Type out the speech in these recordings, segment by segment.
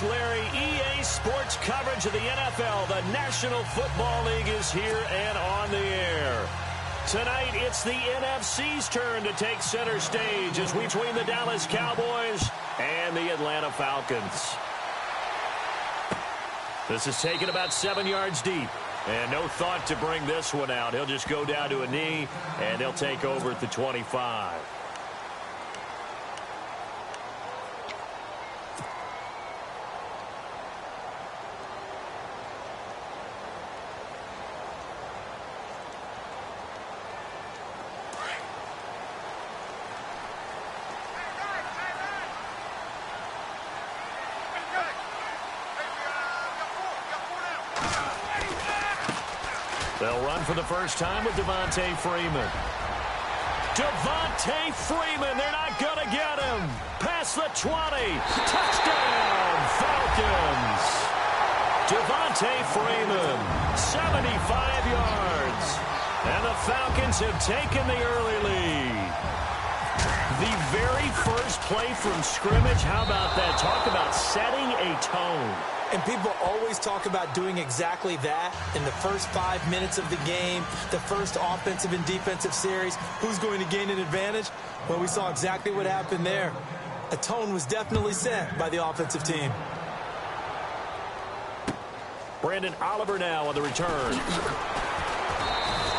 Larry. EA Sports coverage of the NFL. The National Football League is here and on the air. Tonight, it's the NFC's turn to take center stage as we between the Dallas Cowboys and the Atlanta Falcons. This is taken about 7 yards deep. And no thought to bring this one out. He'll just go down to a knee, and he'll take over at the 25. They'll run for the first time with Devontae Freeman. Devontae Freeman, they're not going to get him. Past the 20. Touchdown, Falcons. Devontae Freeman, 75 yards. And the Falcons have taken the early lead. The very first play from scrimmage, how about that? Talk about setting a tone. And people always talk about doing exactly that in the first 5 minutes of the game, the first offensive and defensive series. Who's going to gain an advantage? Well, we saw exactly what happened there. A tone was definitely set by the offensive team. Brandon Oliver now on the return.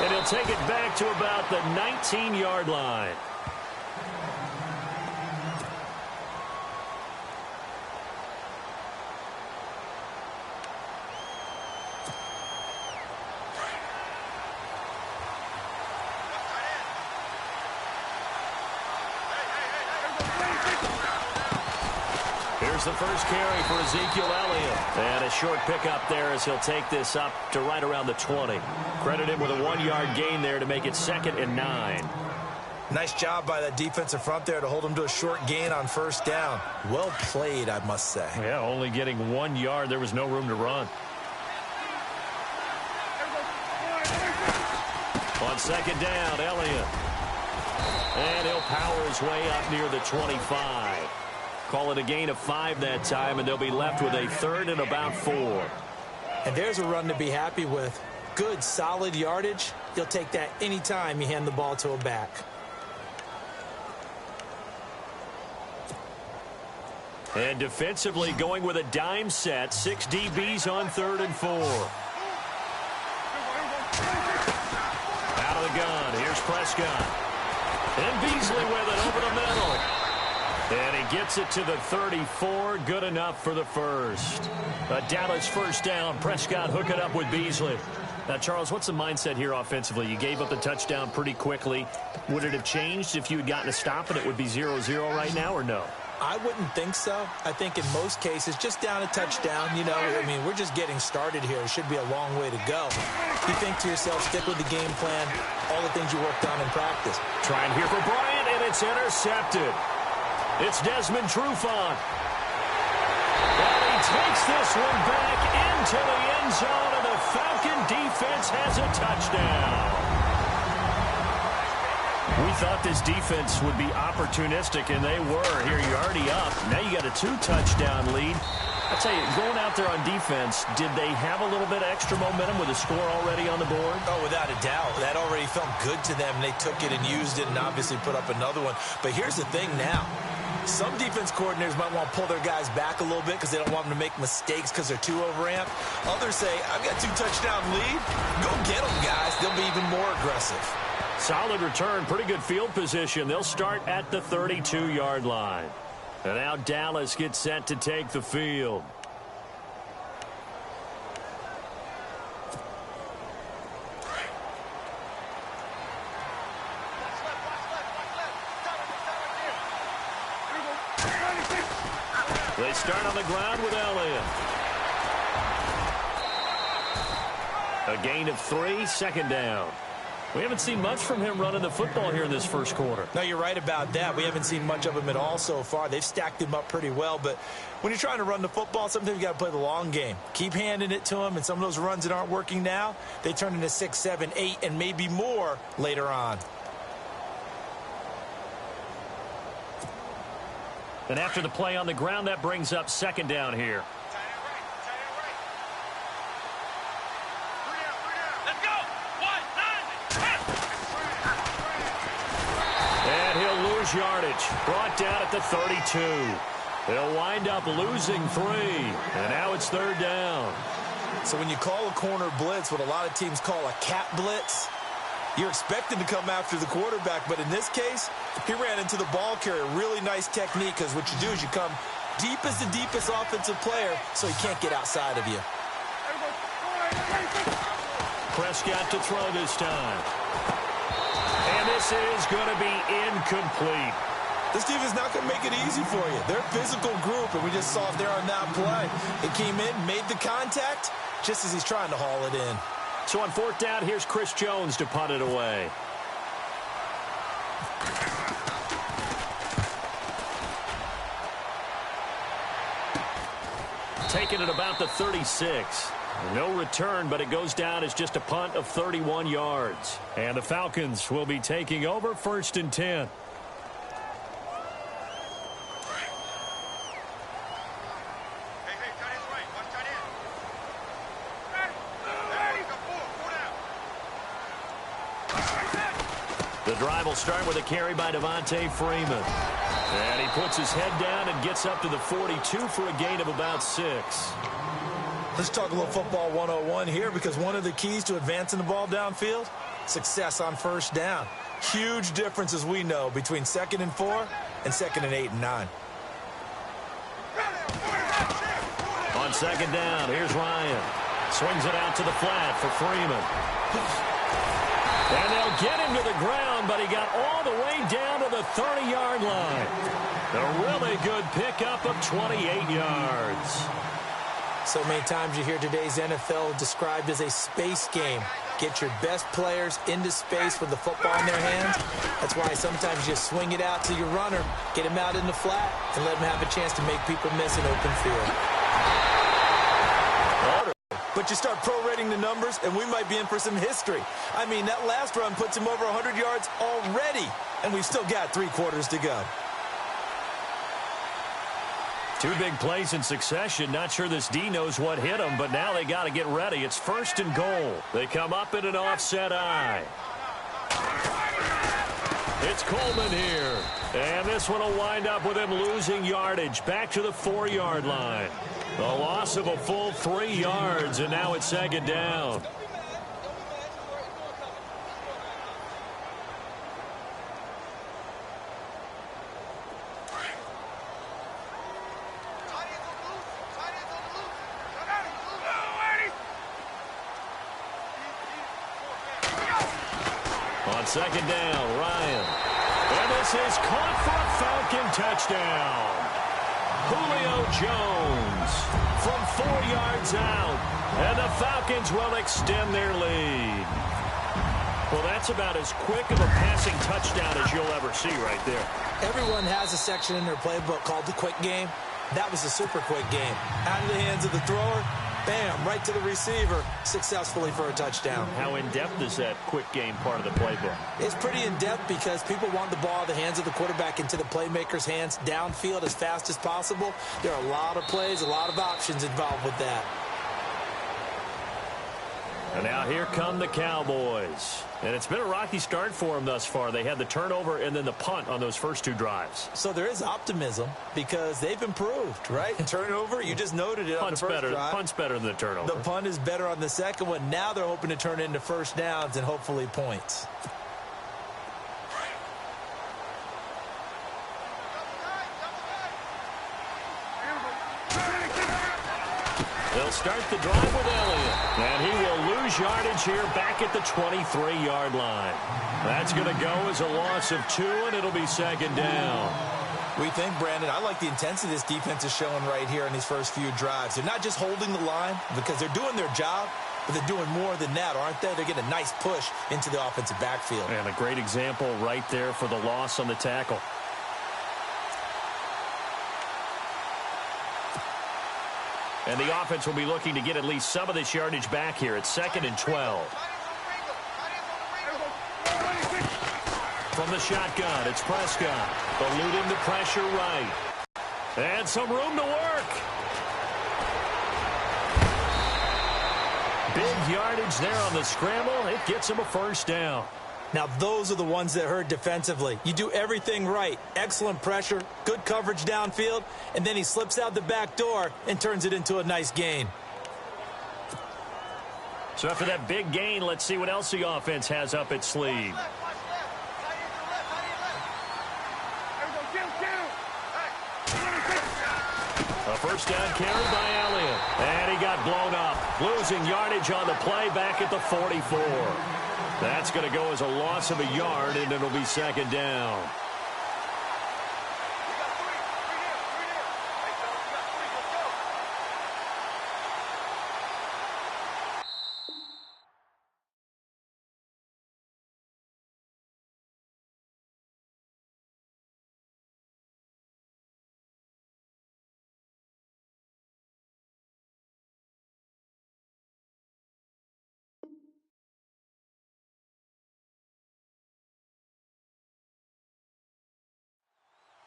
And he'll take it back to about the 19-yard line. Here's the first carry for Ezekiel Elliott. And a short pickup there as he'll take this up to right around the 20. Credit him with a 1-yard gain there to make it 2nd and 9. Nice job by that defensive front there to hold him to a short gain on first down. Well played, I must say. Yeah, only getting 1 yard. There was no room to run. On second down, Elliott. And he'll power his way up near the 25. Call it a gain of 5 that time, and they'll be left with a 3rd and about 4. And there's a run to be happy with. Good, solid yardage. You'll take that anytime you hand the ball to a back. And defensively going with a dime set. 6 DBs on 3rd and 4. Out of the gun. Here's Prescott. And Beasley with it over the middle. And he gets it to the 34. Good enough for the first. A Dallas first down. Prescott hook it up with Beasley. Now, Charles, what's the mindset here offensively? You gave up the touchdown pretty quickly. Would it have changed if you had gotten a stop and it would be 0-0 right now, or no? I wouldn't think so. I think in most cases, just down a touchdown, you know, I mean, we're just getting started here. It should be a long way to go. You think to yourself, stick with the game plan, all the things you worked on in practice. Trying here for Bryant, and it's intercepted. It's Desmond Trufant. And he takes this one back into the end zone, and the Falcon defense has a touchdown. We thought this defense would be opportunistic, and they were. Here, you're already up. Now you got a 2-touchdown lead. I'll tell you, going out there on defense, did they have a little bit of extra momentum with a score already on the board? Oh, without a doubt. That already felt good to them. They took it and used it and obviously put up another one. But here's the thing now. Some defense coordinators might want to pull their guys back a little bit because they don't want them to make mistakes because they're too overamped. Others say, I've got 2-touchdown lead. Go get them, guys. They'll be even more aggressive. Solid return, pretty good field position. They'll start at the 32-yard line. And now Dallas gets set to take the field. They start on the ground with Elliott. A gain of 3, 2nd down. We haven't seen much from him running the football here in this first quarter. No, you're right about that. We haven't seen much of him at all so far. They've stacked him up pretty well, but when you're trying to run the football, sometimes you got to play the long game. Keep handing it to him, and some of those runs that aren't working now, they turn into 6, 7, 8, and maybe more later on. And after the play on the ground, that brings up second down here. Let's go. 1, 9, And he'll lose yardage. Brought down at the 32. They'll wind up losing 3. And now it's third down. So when you call a corner blitz, what a lot of teams call a cat blitz, you're expected to come after the quarterback. But in this case, he ran into the ball carrier. Really nice technique, because what you do is you come deep as the deepest offensive player so he can't get outside of you. Prescott to throw this time. And this is going to be incomplete. This team is not going to make it easy for you. They're a physical group, and we just saw it there on that play. It came in, made the contact, just as he's trying to haul it in. So on fourth down, here's Chris Jones to punt it away. Taking it about the 36. No return, but it goes down as just a punt of 31 yards. And the Falcons will be taking over 1st and 10. The drive will start with a carry by Devontae Freeman. And he puts his head down and gets up to the 42 for a gain of about 6. Let's talk a little football 101 here, because one of the keys to advancing the ball downfield, success on first down. Huge difference, as we know, between 2nd and 4 and 2nd and 8 and 9. On second down, here's Ryan. Swings it out to the flat for Freeman. And they'll get him to the ground, but he got all the way down to the 30-yard line. A really good pickup of 28 yards. So many times you hear today's NFL described as a space game. Get your best players into space with the football in their hands. That's why sometimes you swing it out to your runner, get him out in the flat, and let him have a chance to make people miss an open field. But you start prorating the numbers, and we might be in for some history. I mean, that last run puts him over 100 yards already, and we've still got 3 quarters to go. 2 big plays in succession. Not sure this D knows what hit him, but now they got to get ready. It's 1st and goal. They come up in an offset eye. It's Coleman here. And this one will wind up with him losing yardage back to the 4-yard line. The loss of a full 3 yards, and now it's second down. On second down, Ryan. And this is caught for a Falcon touchdown. Julio Jones from 4 yards out. And the Falcons will extend their lead. Well, that's about as quick of a passing touchdown as you'll ever see right there. Everyone has a section in their playbook called the quick game. That was a super quick game. Out of the hands of the thrower, bam, right to the receiver, successfully for a touchdown. How in-depth is that quick game part of the playbook? It's pretty in-depth because people want the ball out of the hands of the quarterback into the playmaker's hands downfield as fast as possible. There are a lot of plays, a lot of options involved with that. And now here come the Cowboys. And it's been a rocky start for them thus far. They had the turnover and then the punt on those first 2 drives. So there is optimism because they've improved, right? Turnover, you just noted it on the first drive. Punt's better than the turnover. The punt is better on the second one. Now they're hoping to turn it into first downs and hopefully points. They'll start the drive with Elliott. And he will lose yardage here back at the 23-yard line. That's going to go as a loss of 2, and it'll be second down. We think, Brandon, I like the intensity this defense is showing right here in these first few drives. They're not just holding the line because they're doing their job, but they're doing more than that, aren't they? They're getting a nice push into the offensive backfield. And a great example right there for the loss on the tackle. And the offense will be looking to get at least some of this yardage back here. It's 2nd and 12. From the shotgun, it's Prescott. Eluding the pressure right. And some room to work. Big yardage there on the scramble. It gets him a first down. Now, those are the ones that hurt defensively. You do everything right. Excellent pressure, good coverage downfield, and then he slips out the back door and turns it into a nice gain. So after that big gain, let's see what else the offense has up its sleeve. A first down carry by Elliott. And he got blown up. Losing yardage on the play back at the 44. That's going to go as a loss of a yard, and it'll be second down.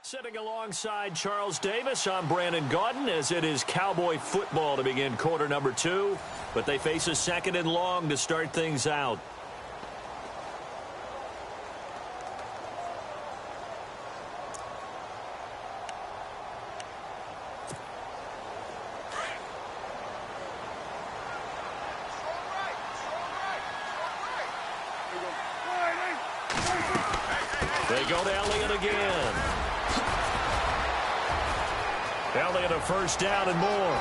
Sitting alongside Charles Davis, I'm Brandon Gaudin, as it is Cowboy football to begin quarter number 2. But they face a second and long to start things out. They go to Elliott again. Elliott a first down and more.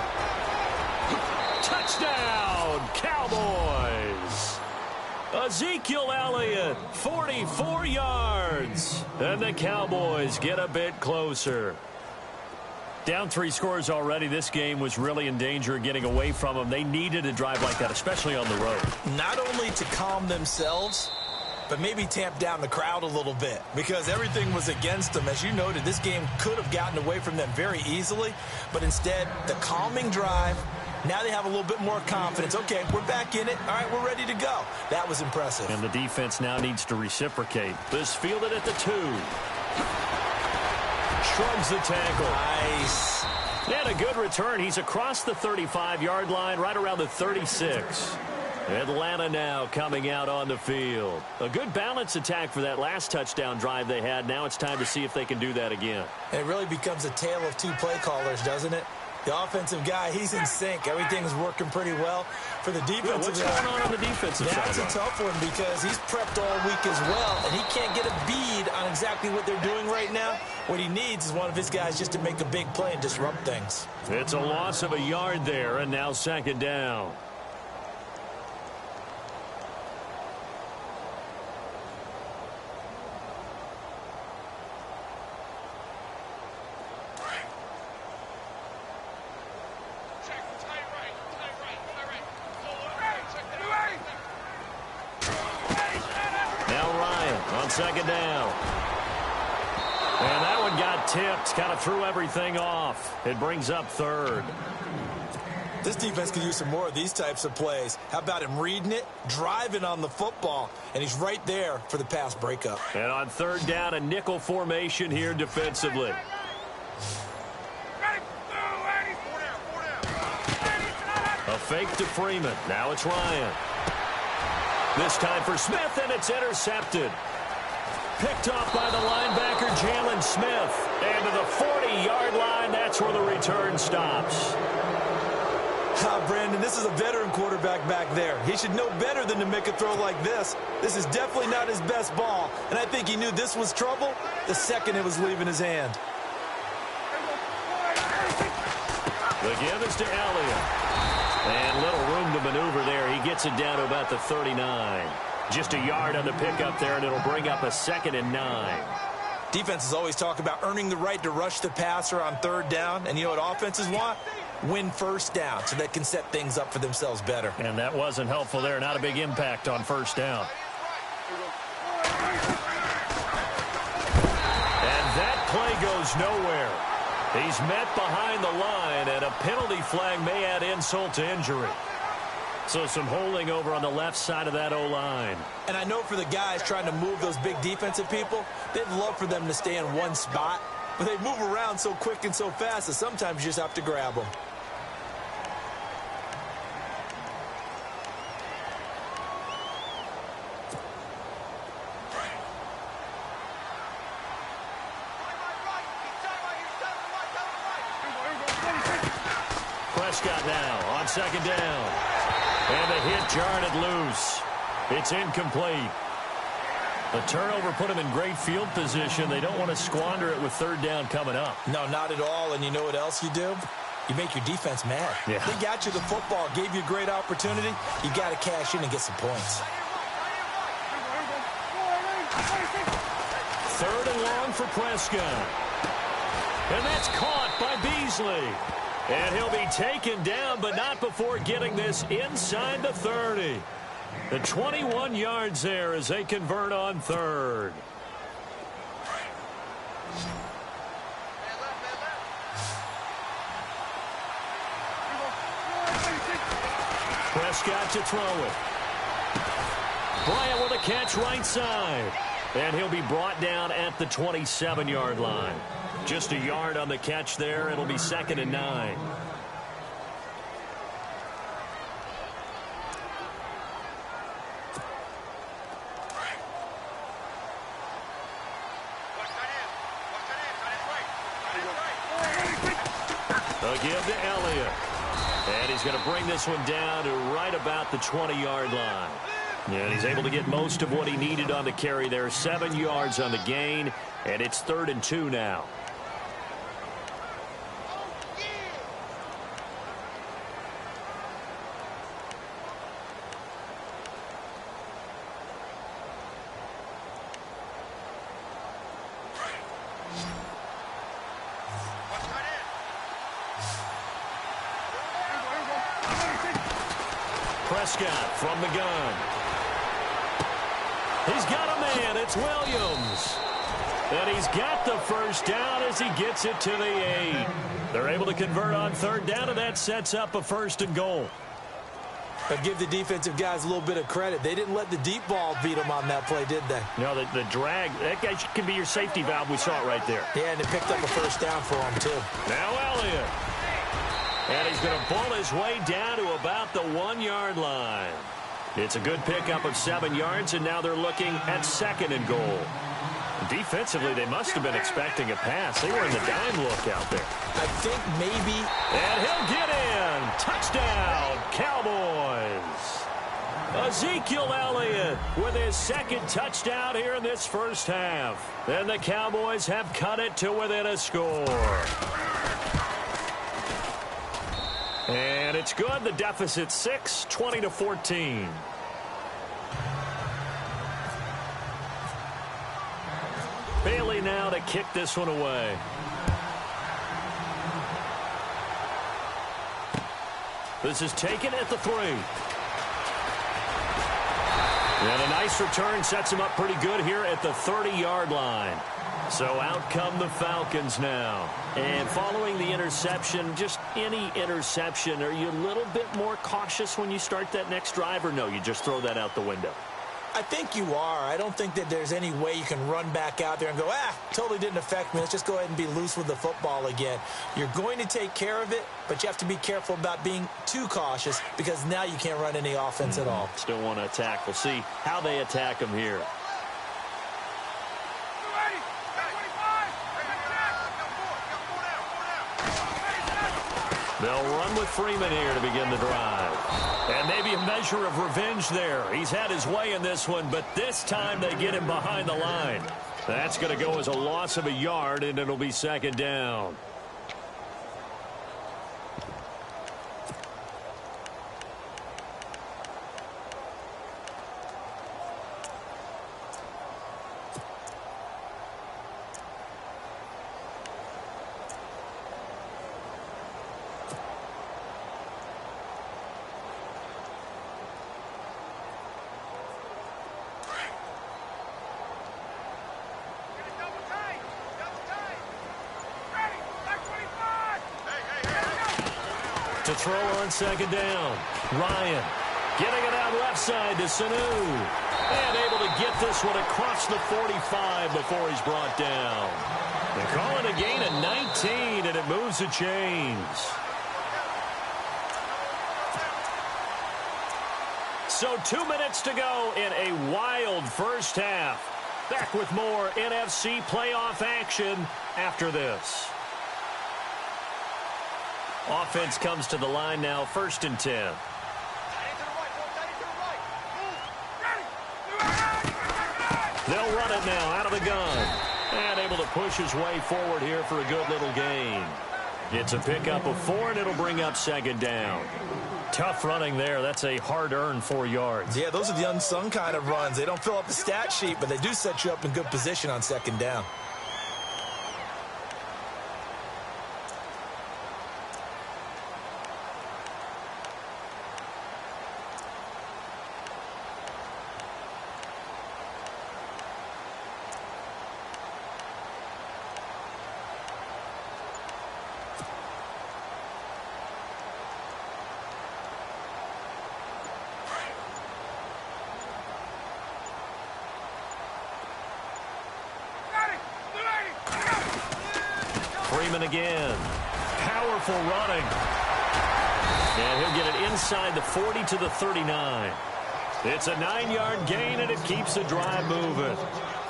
Touchdown, Cowboys. Ezekiel Elliott, 44 yards. And the Cowboys get a bit closer. Down 3 scores already. This game was really in danger of getting away from them. They needed a drive like that, especially on the road. Not only to calm themselves, but maybe tamp down the crowd a little bit, because everything was against them. As you noted, this game could have gotten away from them very easily, but instead, the calming drive, now they have a little bit more confidence. Okay, we're back in it. All right, we're ready to go. That was impressive. And the defense now needs to reciprocate. This fielded at the 2. Shrugs the tackle. Nice. And a good return. He's across the 35-yard line, right around the 36. Atlanta now coming out on the field. A good balance attack for that last touchdown drive they had. Now it's time to see if they can do that again. It really becomes a tale of 2 play callers, doesn't it? The offensive guy, he's in sync. Everything's working pretty well. For the defensive guy, what's going on the defensive side? That's a tough one, because he's prepped all week as well, and he can't get a bead on exactly what they're doing right now. What he needs is one of his guys just to make a big play and disrupt things. It's a loss of a yard there, and now second down. Second down. And that one got tipped. Kind of threw everything off. It brings up third. This defense could use some more of these types of plays. How about him reading it, driving on the football, and he's right there for the pass breakup. And on third down, a nickel formation here defensively. A fake to Freeman. Now it's Ryan. This time for Smith, and it's intercepted. Picked off by the linebacker, Jalen Smith. And to the 40-yard line, that's where the return stops. Brandon, this is a veteran quarterback back there. He should know better than to make a throw like this. This is definitely not his best ball, and I think he knew this was trouble the second it was leaving his hand. The give is to Elliott. And little room to maneuver there. He gets it down to about the 39. Just a yard on the pickup there, and it'll bring up a 2nd and 9. Defenses always talk about earning the right to rush the passer on third down, and you know what offenses want? Win first down so they can set things up for themselves better. And that wasn't helpful there. Not a big impact on first down. And that play goes nowhere. He's met behind the line, and a penalty flag may add insult to injury. So some holding over on the left side of that O-line. And I know for the guys trying to move those big defensive people, they'd love for them to stay in one spot. but they move around so quick and so fast that sometimes you just have to grab them. Prescott now on second down. And the hit jarred it loose. It's incomplete. The turnover put them in great field position. They don't want to squander it with third down coming up. No, not at all. And you know what else you do? You make your defense mad. Yeah. They got you the football, gave you a great opportunity. You got to cash in and get some points. Third and long for Prescott. And that's caught by Beasley. And he'll be taken down, but not before getting this inside the 30. The 21 yards there as they convert on third. Prescott to throw it. Bryant with a catch right side. And he'll be brought down at the 27-yard line. Just a yard on the catch there. It'll be second and 9. They'll give to Elliott. And he's going to bring this one down to right about the 20-yard line. And he's able to get most of what he needed on the carry there. 7 yards on the gain, and it's 3rd and 2 now. Prescott from the gun. He's got a man. It's Williams. And he's got the first down as he gets it to the 8. They're able to convert on third down, and that sets up a 1st and goal. But give the defensive guys a little bit of credit. They didn't let the deep ball beat them on that play, did they? No, the drag, that guy can be your safety valve. We saw it right there. Yeah, and they picked up a first down for him, too. Now Elliott. And he's going to pull his way down to about the 1-yard line. It's a good pickup of 7 yards, and now they're looking at 2nd and goal. Defensively, they must have been expecting a pass. They were in the dime look out there. I think maybe. And he'll get in. Touchdown, Cowboys. Ezekiel Elliott with his 2nd touchdown here in this first half. And the Cowboys have cut it to within a score. And it's good. The deficit 6, 20-14. Bailey now to kick this one away. This is taken at the 3. And a nice return sets him up pretty good here at the 30-yard line. So out come the Falcons now. And following the interception, just any interception, are you a little bit more cautious when you start that next drive, or no, you just throw that out the window? I think you are. I don't think that there's any way you can run back out there and go, totally didn't affect me. Let's just go ahead and be loose with the football again. You're going to take care of it, but you have to be careful about being too cautious because now you can't run any offense at all. Still want to attack. We'll see how they attack them here. They'll run with Freeman here to begin the drive. And maybe a measure of revenge there. He's had his way in this one, but this time they get him behind the line. That's going to go as a loss of a yard, and it'll be 2nd down. To throw on 2nd down. Ryan getting it out left side to Sanu. And able to get this one across the 45 before he's brought down. They call it a gain of 19, and it moves the chains. So 2 minutes to go in a wild first half. Back with more NFC playoff action after this. Offense comes to the line now, 1st and 10. They'll run it now out of the gun. And able to push his way forward here for a good little gain. It's a pickup of 4, and it'll bring up 2nd down. Tough running there. That's a hard-earned 4 yards. Yeah, those are the unsung kind of runs. They don't fill up the stat sheet, but they do set you up in good position on 2nd down. Freeman again. Powerful running. And he'll get it inside the 40 to the 39. It's a 9-yard gain, and it keeps the drive moving.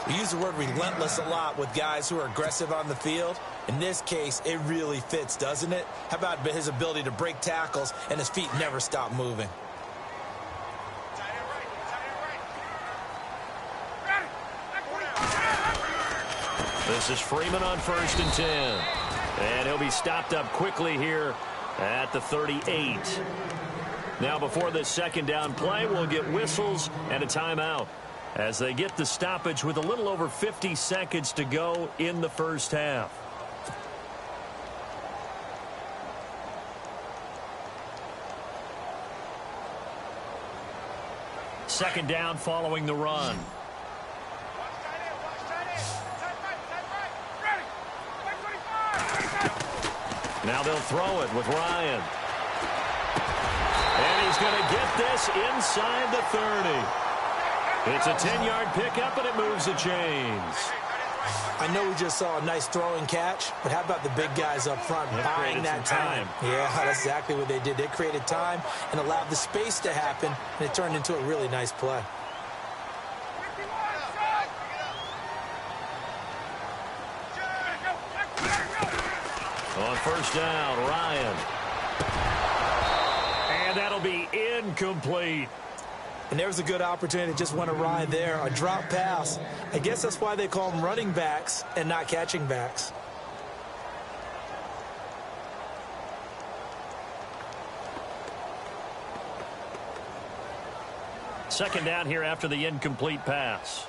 We use the word relentless a lot with guys who are aggressive on the field. In this case, it really fits, doesn't it? How about his ability to break tackles and his feet never stop moving? This is Freeman on 1st and 10. And he'll be stopped up quickly here at the 38. Now before this 2nd down play, we'll get whistles and a timeout as they get the stoppage with a little over 50 seconds to go in the first half. Second down following the run. Now they'll throw it with Ryan. And he's going to get this inside the 30. It's a 10-yard pickup, and it moves the chains. I know we just saw a nice throwing catch, but how about the big guys up front buying that time? Yeah, that's exactly what they did. They created time and allowed the space to happen, and it turned into a really nice play. On 1st down, Ryan. And that'll be incomplete. And there's a good opportunity to just went awry there. A drop pass. I guess that's why they call them running backs and not catching backs. Second down here after the incomplete pass.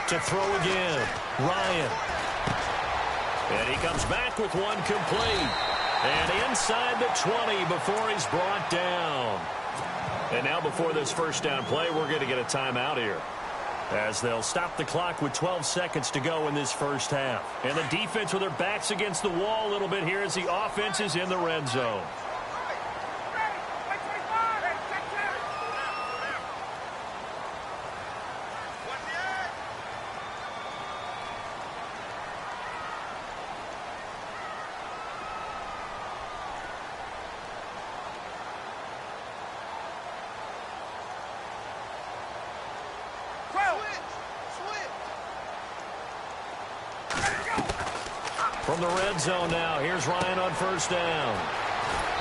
To throw again, Ryan. And he comes back with one complete. And inside the 20 before he's brought down. And now before this first down play, we're going to get a timeout here, as they'll stop the clock with 12 seconds to go in this first half. And the defense with their backs against the wall a little bit here as the offense is in the red zone. From the red zone now, here's Ryan on 1st down.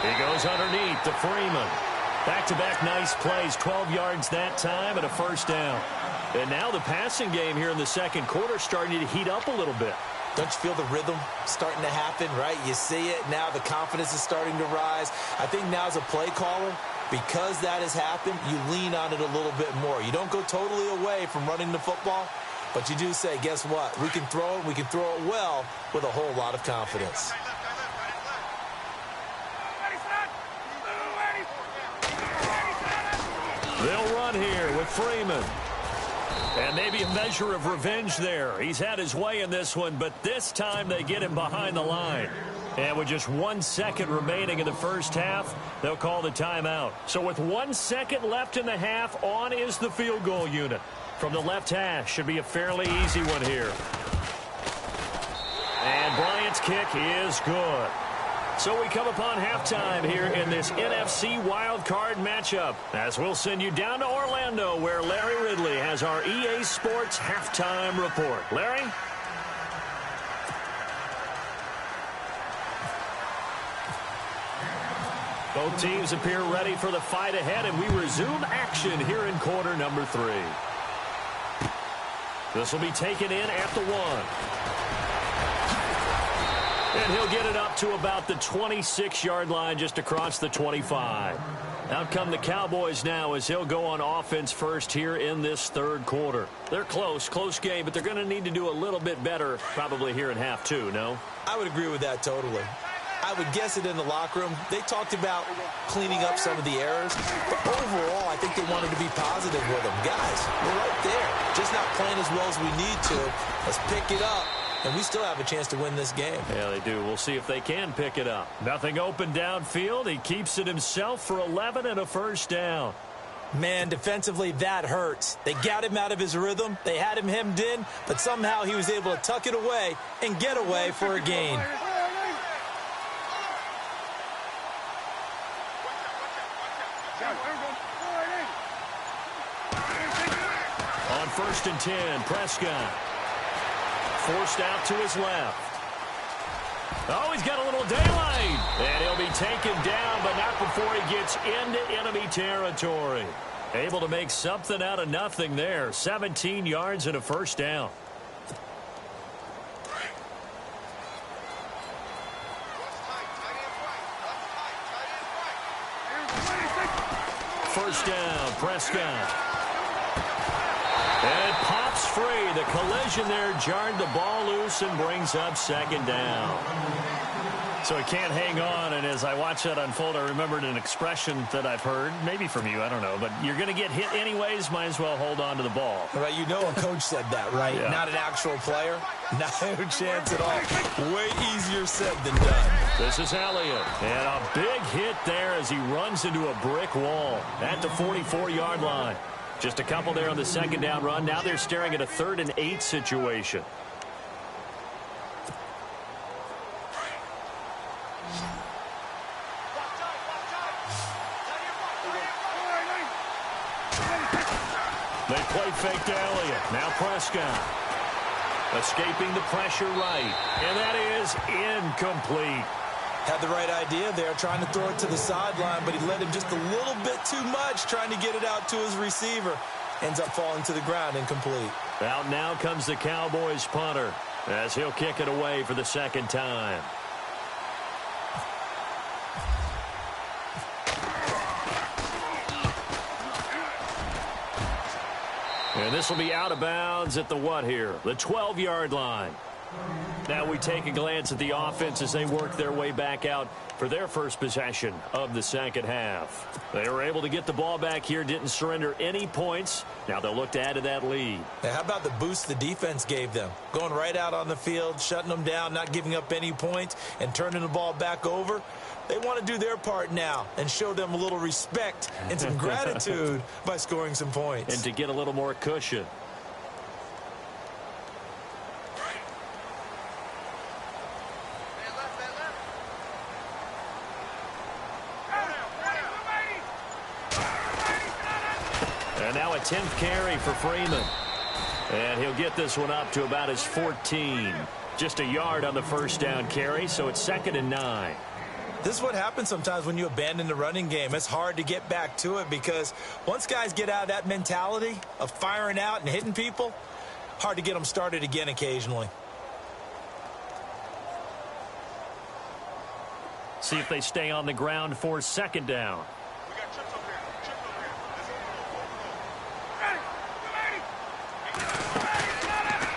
He goes underneath to Freeman. Back-to-back nice plays, 12 yards that time and a 1st down. And now the passing game here in the 2nd quarter starting to heat up a little bit. Don't you feel the rhythm starting to happen, right? You see it. Now the confidence is starting to rise. I think now as a play caller, because that has happened, you lean on it a little bit more. You don't go totally away from running the football, but you do say, guess what? We can throw it. We can throw it well with a whole lot of confidence. They'll run here with Freeman. And maybe a measure of revenge there. He's had his way in this one, but this time they get him behind the line. And with just 1 second remaining in the first half, they'll call the timeout. So with 1 second left in the half, on is the field goal unit. From the left hash, should be a fairly easy one here. And Bryant's kick is good. So we come upon halftime here in this NFC wildcard matchup, as we'll send you down to Orlando, where Larry Ridley has our EA Sports halftime report. Larry? Both teams appear ready for the fight ahead, and we resume action here in quarter number 3. This will be taken in at the 1. And he'll get it up to about the 26-yard line, just across the 25. Out come the Cowboys now as he'll go on offense first here in this third quarter. They're close game, but they're going to need to do a little bit better probably here in half 2, no? I would agree with that totally. I would guess it in the locker room. They talked about cleaning up some of the errors, but overall, I think they wanted to be positive with them. Guys, we're right there. Just not playing as well as we need to. Let's pick it up. And we still have a chance to win this game. Yeah, they do. We'll see if they can pick it up. Nothing open downfield. He keeps it himself for 11 and a first down. Man, defensively, that hurts. They got him out of his rhythm. They had him hemmed in, but somehow he was able to tuck it away and get away for a gain. On 1st and 10, Prescott. Forced out to his left. Oh, he's got a little daylight. And he'll be taken down, but not before he gets into enemy territory. Able to make something out of nothing there. 17 yards and a first down. First down, Prescott. And it pops free. The collision there jarred the ball loose and brings up second down. So he can't hang on, and as I watch that unfold, I remembered an expression that I've heard, maybe from you, I don't know, but you're going to get hit anyways, might as well hold on to the ball. Right, you know a coach said that, right? Yeah. Not an actual player. No chance at all. Way easier said than done. This is Elliott, and a big hit there as he runs into a brick wall at the 44-yard line. Just a couple there on the second down run. Now they're staring at a 3rd and 8 situation. They play fake to Elliott. Now Prescott. Escaping the pressure right. And that is incomplete. Had the right idea there, trying to throw it to the sideline, but he led him just a little bit too much, trying to get it out to his receiver. Ends up falling to the ground, incomplete. Out now comes the Cowboys punter, as he'll kick it away for the second time. And this will be out of bounds at the what here? The 12-yard line. Now we take a glance at the offense as they work their way back out for their first possession of the second half. They were able to get the ball back here, didn't surrender any points. Now they'll look to add to that lead. Now, how about the boost the defense gave them? Going right out on the field, shutting them down, not giving up any points, and turning the ball back over. They want to do their part now and show them a little respect and some gratitude by scoring some points. And to get a little more cushion. And now a 10th carry for Freeman. And he'll get this one up to about his 14. Just a yard on the first down carry, so it's 2nd and 9. This is what happens sometimes when you abandon the running game. It's hard to get back to it because once guys get out of that mentality of firing out and hitting people, hard to get them started again occasionally. See if they stay on the ground for second down.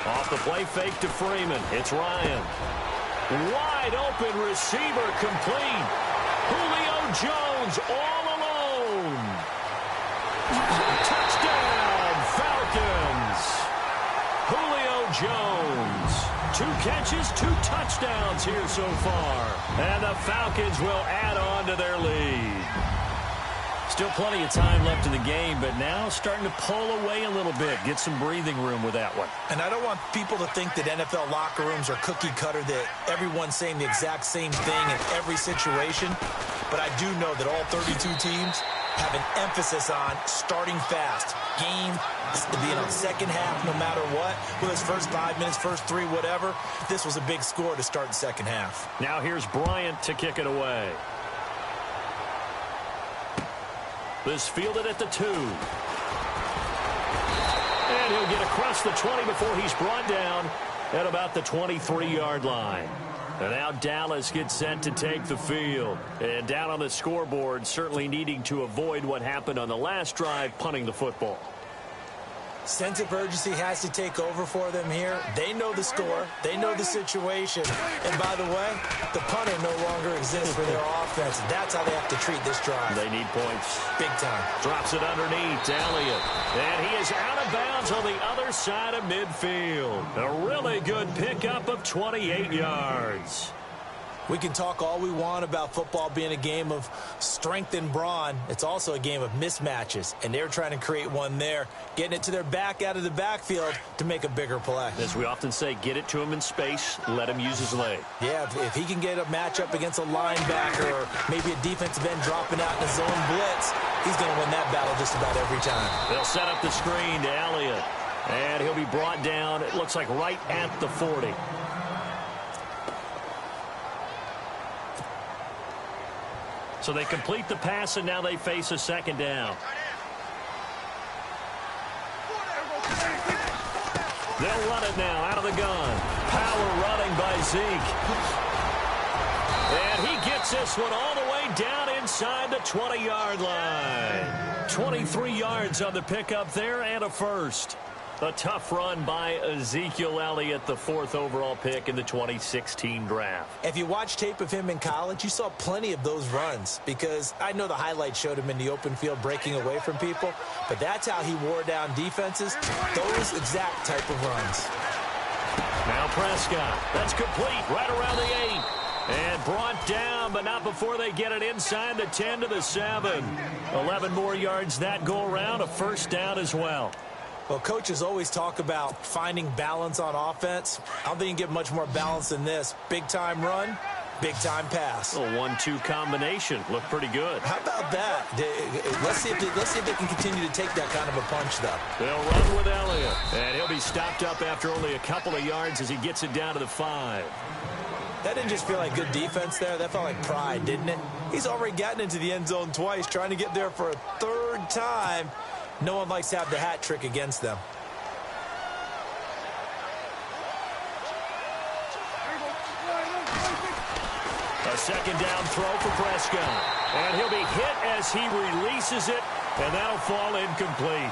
Off the play fake to Freeman. It's Ryan. Wide open receiver complete. Julio Jones all alone. Touchdown, Falcons. Jones. 2 catches, 2 touchdowns here so far. And the Falcons will add on to their lead. Still plenty of time left in the game, but now starting to pull away a little bit. Get some breathing room with that one. And I don't want people to think that NFL locker rooms are cookie cutter, that everyone's saying the exact same thing in every situation. But I do know that all 32 teams have an emphasis on starting fast. Game being on the second half no matter what. Whether it's first 5 minutes, first 3, whatever. This was a big score to start the second half. Now here's Bryant to kick it away. This fielded at the 2. And he'll get across the 20 before he's brought down at about the 23-yard line. And now Dallas gets set to take the field. And down on the scoreboard, certainly needing to avoid what happened on the last drive, punting the football. Sense of urgency has to take over for them here. They know the score. They know the situation. And by the way, the punter no longer exists for their offense. That's how they have to treat this drive. They need points. Big time. Drops it underneath to Elliott. And he is out of bounds on the other side of midfield. A really good pickup of 28 yards. We can talk all we want about football being a game of strength and brawn. It's also a game of mismatches, and they're trying to create one there, getting it to their back out of the backfield to make a bigger play. As we often say, get it to him in space, let him use his leg. Yeah, if he can get a matchup against a linebacker or maybe a defensive end dropping out in a zone blitz, he's going to win that battle just about every time. They'll set up the screen to Elliott, and he'll be brought down, it looks like right at the 40. So they complete the pass, and now they face a second down. They'll run it now out of the gun. Power running by Zeke. And he gets this one all the way down inside the 20-yard line. 23 yards on the pickup there and a first. A tough run by Ezekiel Elliott, the 4th overall pick in the 2016 draft. If you watch tape of him in college, you saw plenty of those runs, because I know the highlights showed him in the open field breaking away from people, but that's how he wore down defenses, those exact type of runs. Now Prescott, that's complete right around the 8. And brought down, but not before they get it inside the 10 to the 7. 11 more yards that go around, a first down as well. Well, coaches always talk about finding balance on offense. I don't think you can get much more balance than this. Big-time run, big-time pass. A 1-2 combination. Looked pretty good. How about that? Let's see if they can continue to take that kind of a punch, though. They'll run with Elliott. And he'll be stopped up after only a couple of yards as he gets it down to the 5. That didn't just feel like good defense there. That felt like pride, didn't it? He's already gotten into the end zone twice, trying to get there for a 3rd time. No one likes to have the hat trick against them. A second down throw for Prescott. And he'll be hit as he releases it, and that'll fall incomplete.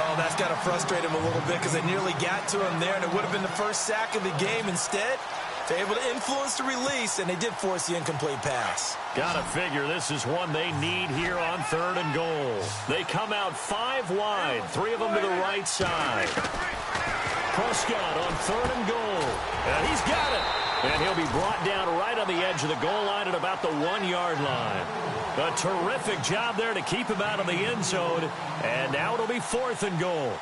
Oh, that's got to frustrate him a little bit, because they nearly got to him there, and it would have been the first sack of the game. Instead, they're able to influence the release, and they did force the incomplete pass. Gotta figure this is one they need here on 3rd and goal. They come out 5 wide, 3 of them to the right side. Prescott on 3rd and goal. And he's got it. And he'll be brought down right on the edge of the goal line at about the 1-yard line. A terrific job there to keep him out of the end zone. And now it'll be 4th and goal.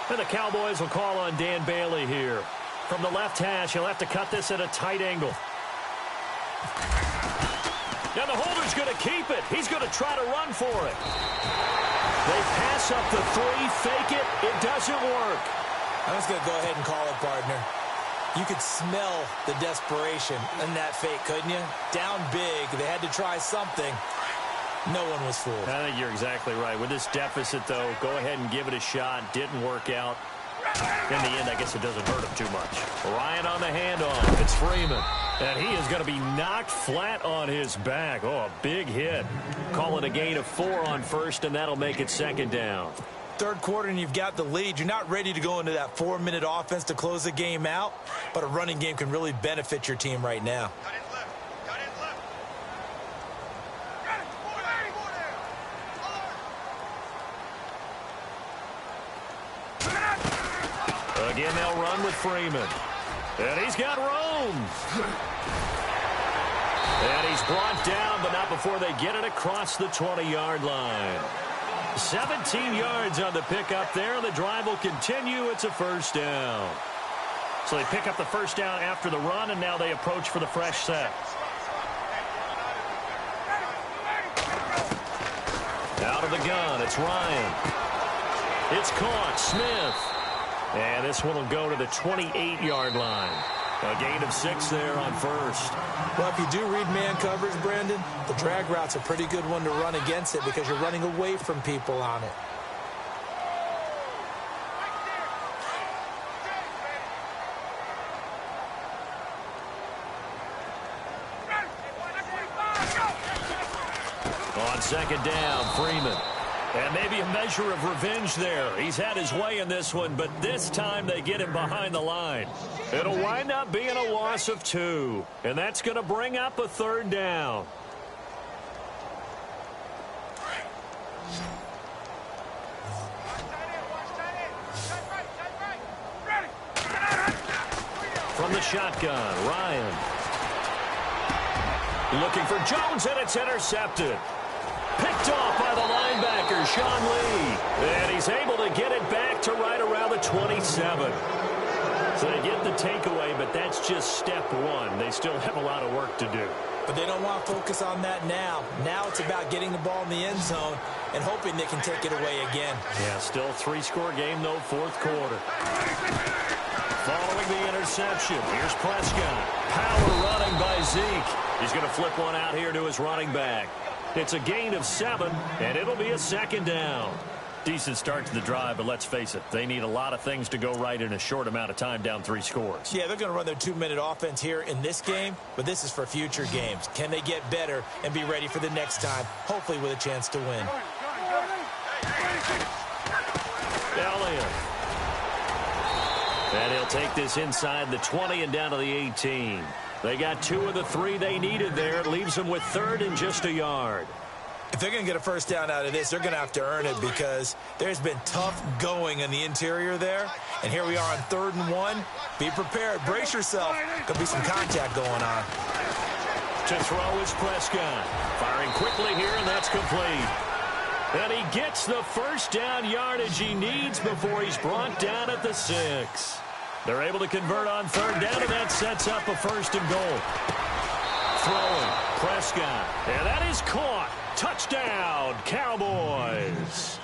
And the Cowboys will call on Dan Bailey here. From the left hash, he'll have to cut this at a tight angle. Now the holder's going to keep it. He's going to try to run for it. They pass up the 3, fake it. It doesn't work. I'm just going to go ahead and call it, partner. You could smell the desperation in that fake, couldn't you? Down big. They had to try something. No one was fooled. I think you're exactly right. With this deficit, though, go ahead and give it a shot. Didn't work out. In the end, I guess it doesn't hurt him too much. Ryan on the handoff. It's Freeman. And he is going to be knocked flat on his back. Oh, a big hit. Call it a gain of 4 on 1st, and that'll make it 2nd down. 3rd quarter, and you've got the lead. You're not ready to go into that 4-minute offense to close the game out, but a running game can really benefit your team right now. Again, they'll run with Freeman. And he's got room. And he's brought down, but not before they get it across the 20-yard line. 17 yards on the pickup there. The drive will continue. It's a first down. So they pick up the first down after the run, and now they approach for the fresh set. Out of the gun, it's Ryan. It's caught, Smith. And this one will go to the 28-yard line. A gain of 6 there on first. Well, if you do read man coverage, Brandon, the drag route's a pretty good one to run against it because you're running away from people on it. On second down, Freeman. And maybe a measure of revenge there. He's had his way in this one, but this time they get him behind the line. It'll wind up being a loss of 2. And that's going to bring up a third down. From the shotgun, Ryan. Looking for Jones, and it's intercepted. Picked off by the linebacker, Sean Lee. And he's able to get it back to right around the 27. So they get the takeaway, but that's just step one. They still have a lot of work to do. But they don't want to focus on that now. Now it's about getting the ball in the end zone and hoping they can take it away again. Yeah, still 3-score game, though, fourth quarter. Following the interception, here's Prescott. Power running by Zeke. He's going to flip one out here to his running back. It's a gain of 7, and it'll be a second down. Decent start to the drive, but let's face it, they need a lot of things to go right in a short amount of time, down 3 scores. Yeah, they're going to run their 2-minute offense here in this game, but this is for future games. Can they get better and be ready for the next time, hopefully with a chance to win? Elliott. And he'll take this inside the 20 and down to the 18. They got 2 of the 3 they needed there. It leaves them with third and just a yard. If they're going to get a first down out of this, they're going to have to earn it because there's been tough going in the interior there. And here we are on 3rd and 1. Be prepared. Brace yourself. Going to be some contact going on. To throw is Prescott. Firing quickly here, and that's complete. And he gets the first down yardage he needs before he's brought down at the 6. They're able to convert on 3rd down, and that sets up a 1st and goal. Throwing, Prescott. And that is caught. Touchdown, Cowboys.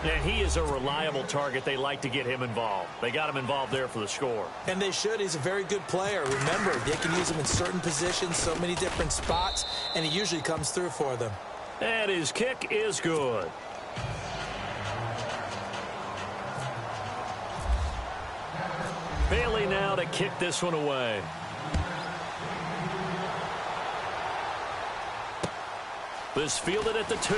And he is a reliable target. They like to get him involved. They got him involved there for the score. And they should. He's a very good player. Remember, they can use him in certain positions, so many different spots, and he usually comes through for them. And his kick is good. Bailey now to kick this one away. This fielded at the 2.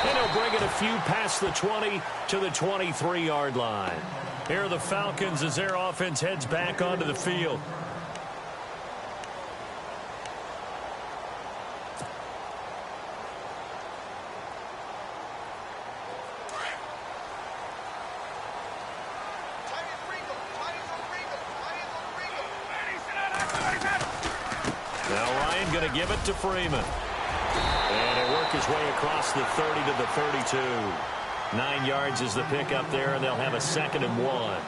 And he'll bring it a few past the 20 to the 23-yard line. Here are the Falcons as their offense heads back onto the field. Going to give it to Freeman. And he'll work his way across the 30 to the 32. 9 yards is the pickup there, and they'll have a 2nd and 1.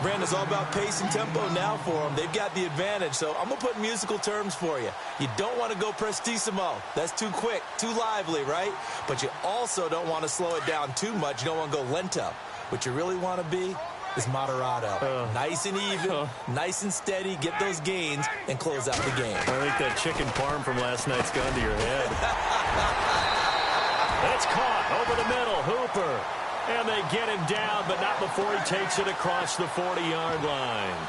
Brandon's all about pace and tempo now for them. They've got the advantage, so I'm going to put musical terms for you. You don't want to go prestissimo. That's too quick, too lively, right? But you also don't want to slow it down too much. You don't want to go lento. What you really want to be is moderato. Nice and even, nice and steady, get those gains, and close out the game. I think that chicken parm from last night's gone to your head. It's caught over the middle, Hooper. And they get him down, but not before he takes it across the 40-yard line.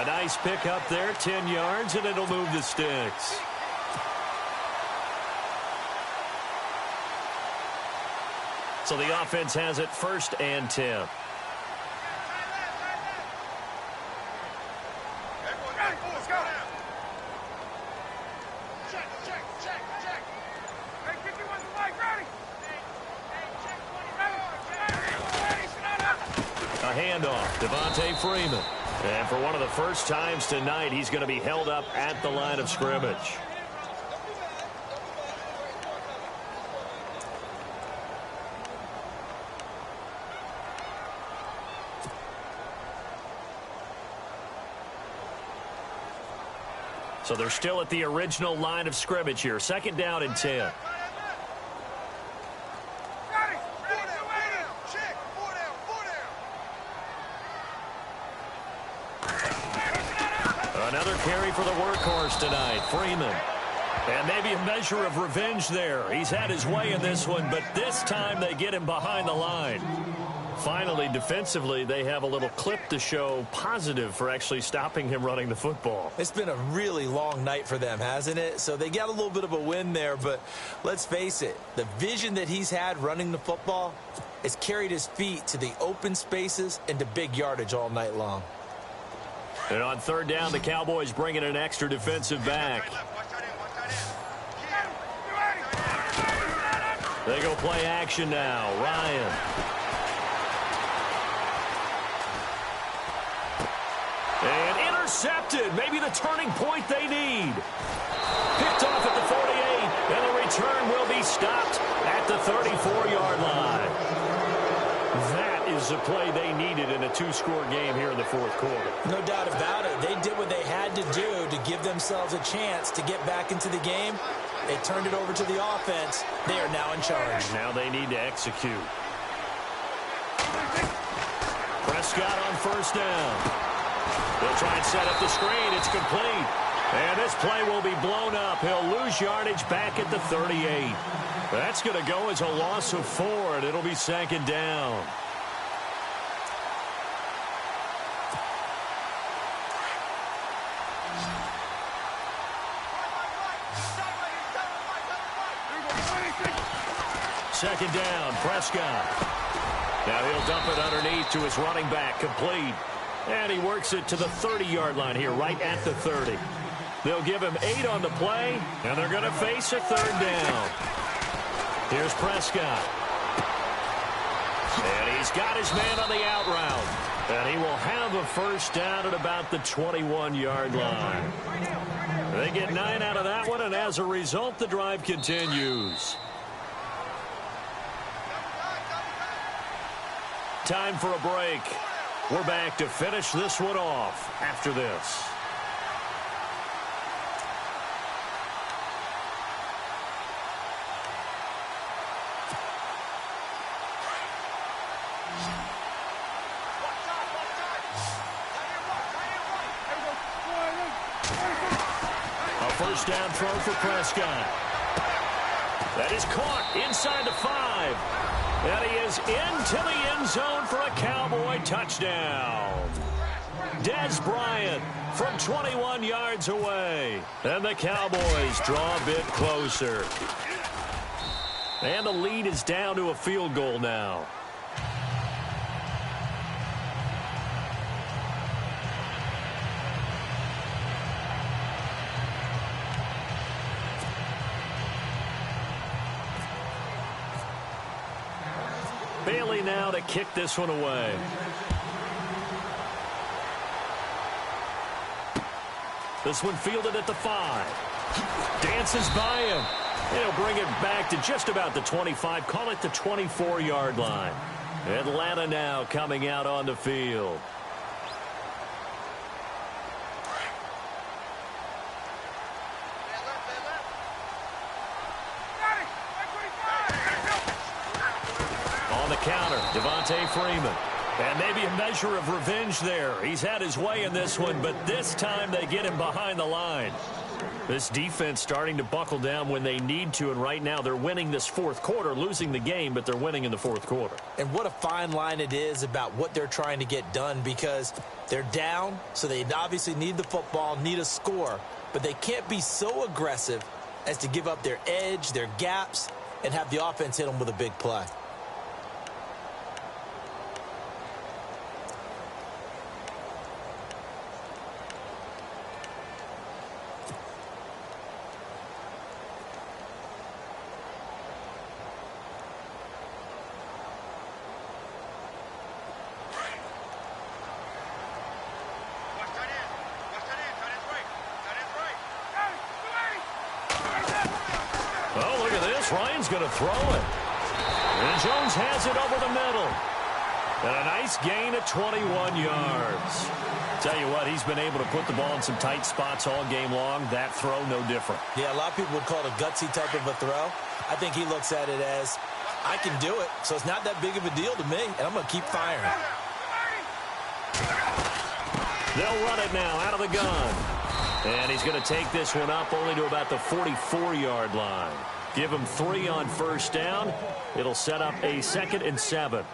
A nice pickup there, 10 yards, and it'll move the sticks. So the offense has it 1st and 10. A handoff, Devontae Freeman. And for one of the first times tonight, he's going to be held up at the line of scrimmage. So they're still at the original line of scrimmage here. 2nd down and 10. Another carry for the workhorse tonight, Freeman. And maybe a measure of revenge there. He's had his way in this one, but this time they get him behind the line. Finally, defensively, they have a little clip to show positive for actually stopping him running the football. It's been a really long night for them, hasn't it? So they got a little bit of a win there, but let's face it, the vision that he's had running the football has carried his feet to the open spaces and to big yardage all night long. And on 3rd down, the Cowboys bring in an extra defensive back. They go play action now. Ryan. And intercepted. Maybe the turning point they need. Picked off at the 48, and the return will be stopped at the 34-yard line. That is the play they needed in a 2-score game here in the 4th quarter. No doubt about it. They did what they had to do to give themselves a chance to get back into the game. They turned it over to the offense. They are now in charge. Now they need to execute. Prescott on 1st down. They'll try and set up the screen. It's complete. And this play will be blown up. He'll lose yardage back at the 38. That's going to go as a loss of 4, and it'll be 2nd down. Second down, Prescott. Now he'll dump it underneath to his running back, complete. And he works it to the 30-yard line here, right at the 30. They'll give him 8 on the play, and they're going to face a 3rd down. Here's Prescott. And he's got his man on the out route. And he will have a 1st down at about the 21-yard line. They get 9 out of that one, and as a result, the drive continues. Time for a break. We're back to finish this one off after this. A 1st down throw for Prescott. That is caught inside the 5. And he is into the end zone for a Cowboy touchdown. Dez Bryant from 21 yards away. And the Cowboys draw a bit closer. And the lead is down to a field goal now. Bailey now to kick this one away. This one fielded at the 5. Dances by him. He'll bring it back to just about the 25. Call it the 24-yard line. Atlanta now coming out on the field. Counter, Devontae Freeman. And maybe a measure of revenge there. He's had his way in this one, but this time they get him behind the line. This defense starting to buckle down when they need to, and right now they're winning this 4th quarter, losing the game, but they're winning in the 4th quarter. And what a fine line it is about what they're trying to get done, because they're down, so they obviously need the football, need a score, but they can't be so aggressive as to give up their edge, their gaps, and have the offense hit them with a big play. This Ryan's going to throw it. And Jones has it over the middle. And a nice gain of 21 yards. Tell you what, he's been able to put the ball in some tight spots all game long. That throw, no different. Yeah, a lot of people would call it a gutsy type of a throw. I think he looks at it as, I can do it, so it's not that big of a deal to me, and I'm going to keep firing. They'll run it now out of the gun. And he's going to take this one up only to about the 44-yard line. Give him 3 on first down. It'll set up a 2nd and 7.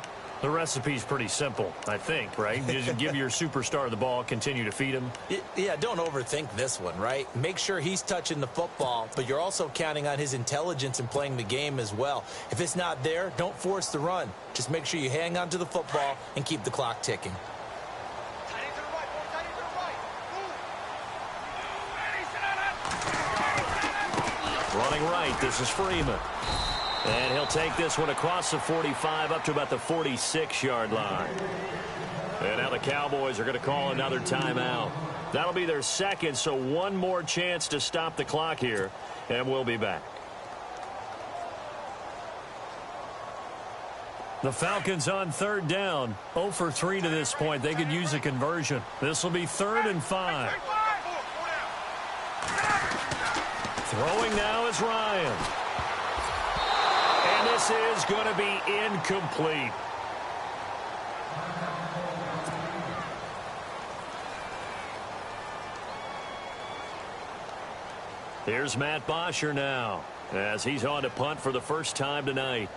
The recipe's pretty simple, I think, right? Just give your superstar the ball, continue to feed him. Yeah, don't overthink this one, right? Make sure he's touching the football, but you're also counting on his intelligence in playing the game as well. If it's not there, don't force the run. Just make sure you hang on to the football and keep the clock ticking. Running right, this is Freeman. And he'll take this one across the 45 up to about the 46-yard line. And now the Cowboys are going to call another timeout. That'll be their second, so one more chance to stop the clock here, and we'll be back. The Falcons on third down. 0 for 3 to this point. They could use a conversion. This will be 3rd and 5. Throwing now is Ryan. And this is going to be incomplete. Here's Matt Bosher now as he's on to punt for the first time tonight.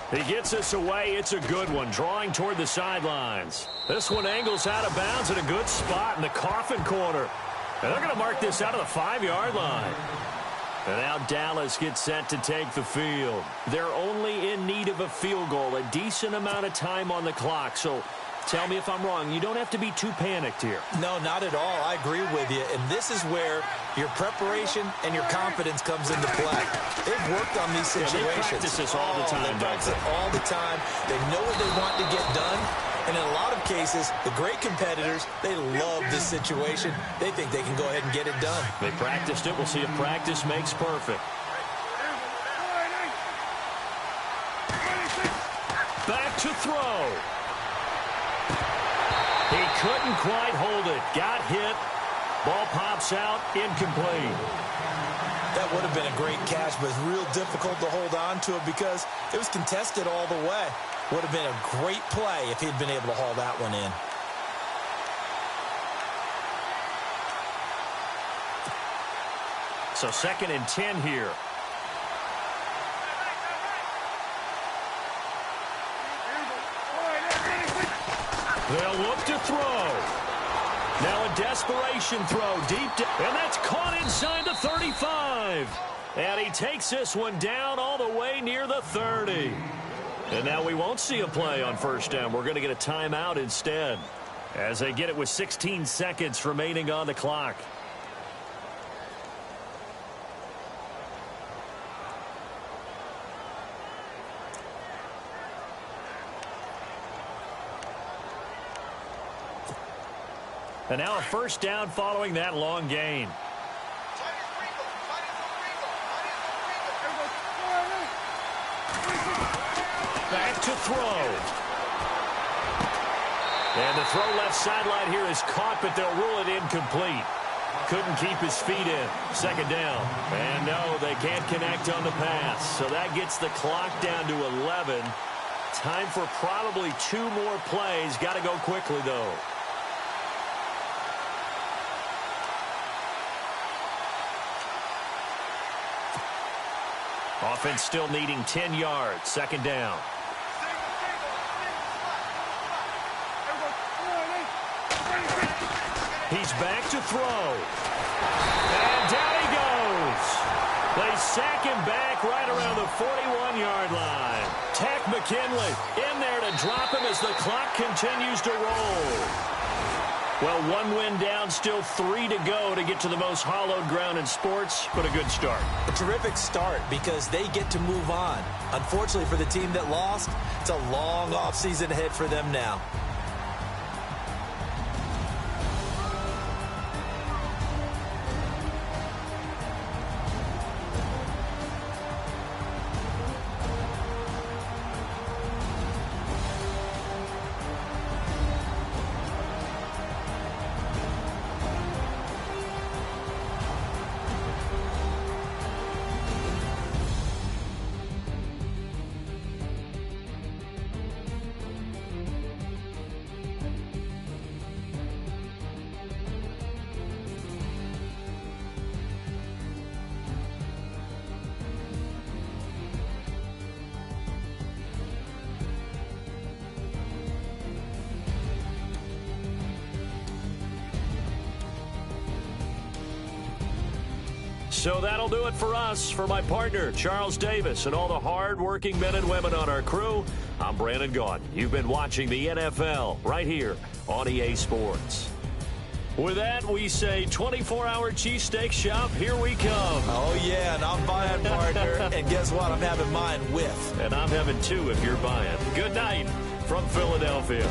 He gets this away. It's a good one, drawing toward the sidelines. This one angles out of bounds at a good spot in the coffin corner. And they're going to mark this out of the 5-yard line. And now Dallas gets set to take the field. They're only in need of a field goal, a decent amount of time on the clock. So tell me if I'm wrong. You don't have to be too panicked here. No, not at all. I agree with you. And this is where your preparation and your confidence comes into play. They've worked on these situations. Yeah, they practice this all the time. They practice it all the time. They know what they want to get done. And in a lot of cases, the great competitors, they love this situation. They think they can go ahead and get it done. They practiced it. We'll see if practice makes perfect. Back to throw. He couldn't quite hold it. Got hit. Ball pops out. Incomplete. That would have been a great catch, but it's real difficult to hold on to it because it was contested all the way. Would have been a great play if he'd been able to haul that one in. So 2nd and 10 here. They'll look to throw. Now a desperation throw deep down. And that's caught inside the 35. And he takes this one down all the way near the 30. And now we won't see a play on first down. We're going to get a timeout instead as they get it with 16 seconds remaining on the clock. And now a first down following that long gain. Back to throw. And the throw left sideline here is caught, but they'll rule it incomplete. Couldn't keep his feet in. 2nd down. And no, they can't connect on the pass. So that gets the clock down to 11. Time for probably 2 more plays. Got to go quickly, though. Offense still needing 10 yards. 2nd down. He's back to throw. And down he goes. They sack him back right around the 41-yard line. Tack McKinley in there to drop him as the clock continues to roll. Well, one win down, still 3 to go to get to the most hallowed ground in sports, but a good start. A terrific start because they get to move on. Unfortunately for the team that lost, it's a long offseason ahead for them now. So that'll do it for us. For my partner, Charles Davis, and all the hard-working men and women on our crew, I'm Brandon Gaudin. You've been watching the NFL right here on EA Sports. With that, we say 24-hour cheesesteak shop, here we come. Oh, yeah, and I'm buying, partner. And guess what? I'm having mine with. And I'm having two if you're buying. Good night from Philadelphia.